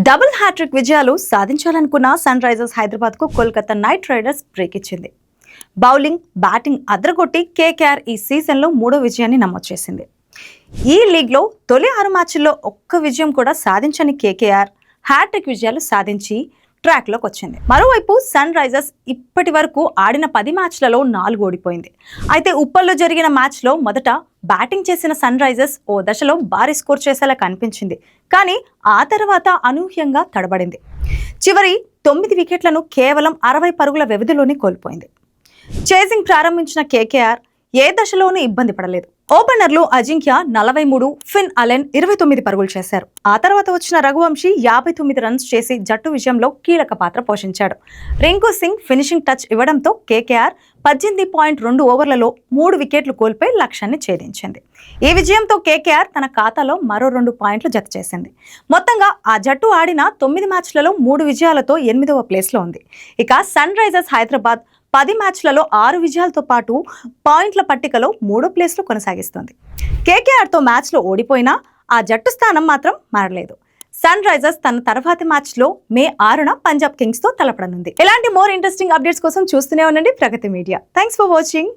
Double hat trick విజయాలు సాధించాలనుకున్న sun Risers హైదరాబాద్కు Kolkata night riders break ఇచ్చింది. బౌలింగ్, బ్యాటింగ్ అదరగొట్టి కేకేఆర్ ఈ సీజన్లో 3వ విజయాన్ని నమోదు చేసింది. ఈ లీగ్లో తొలి 6 మ్యాచ్ల్లో ఒక్క విజయం కూడా సాధించని కేకేఆర్ హ్యాట్రిక్ విజయాలు సాధించి ట్రాక్లోకి వచ్చింది. మరోవైపు సన్ రైజర్స్ ఇప్పటి వరకు ఆడిన 10 మ్యాచ్లలో 4 ఓడిపోయింది. అయితే ఉప్పల్లో జరిగిన మ్యాచ్లో మొదట బ్యాటింగ్ చేసిన సన్ రైజర్స్ ఓ దశలో భారీ స్కోర్ చేసేలా కనిపించింది. కానీ ఆ తర్వాత అనూహ్యంగా తడబడింది. చివరి 9 వికెట్లను కేవలం 60 పరుగుల వ్యవధిలోనే కోల్పోయింది. చేసింగ్ ప్రారంభించిన కేకేఆర్ ఏ దశలోనూ ఇబ్బంది పడలేదు. ఓపెనర్లు అజింక్య 43, ఫిన్ అలెన్ 29 పరుగులు చేశారు. ఆ తర్వాత వచ్చిన రఘువంశీ 59 రన్స్ చేసి జట్టు విజయంలో కీలక పాత్ర పోషించాడు. రింకు సింగ్ ఫినిషింగ్ టచ్ ఇవ్వడంతో కేకేఆర్ 18.2 ఓవర్లలో 3 వికెట్లు కోల్పోయి లక్ష్యాన్ని ఛేదించింది. ఈ విజయంతో కేకేఆర్ తన ఖాతాలో మరో 2 పాయింట్లు జత చేసింది. మొత్తంగా ఆ జట్టు ఆడిన 9 మ్యాచ్లలో 3 విజయాలతో 8వ ప్లేస్లో ఉంది. ఇక సన్ రైజర్స్ హైదరాబాద్ 10 మ్యాచ్లలో 6 విజయాలతో పాటు పాయింట్ల పట్టికలో 3వ ప్లేస్లో కొనసాగిస్తోంది. కేకేఆర్తో మ్యాచ్లో ఓడిపోయినా ఆ జట్టు స్థానం మాత్రం మారలేదు. సన్ రైజర్స్ తన తర్వాతి మ్యాచ్లో మే 6న పంజాబ్ కింగ్స్తో తలపడనుంది. ఇలాంటి మోర్ ఇంట్రెస్టింగ్ అప్డేట్స్ కోసం చూస్తూనే ఉండండి ప్రగతి మీడియా. Thanks for watching.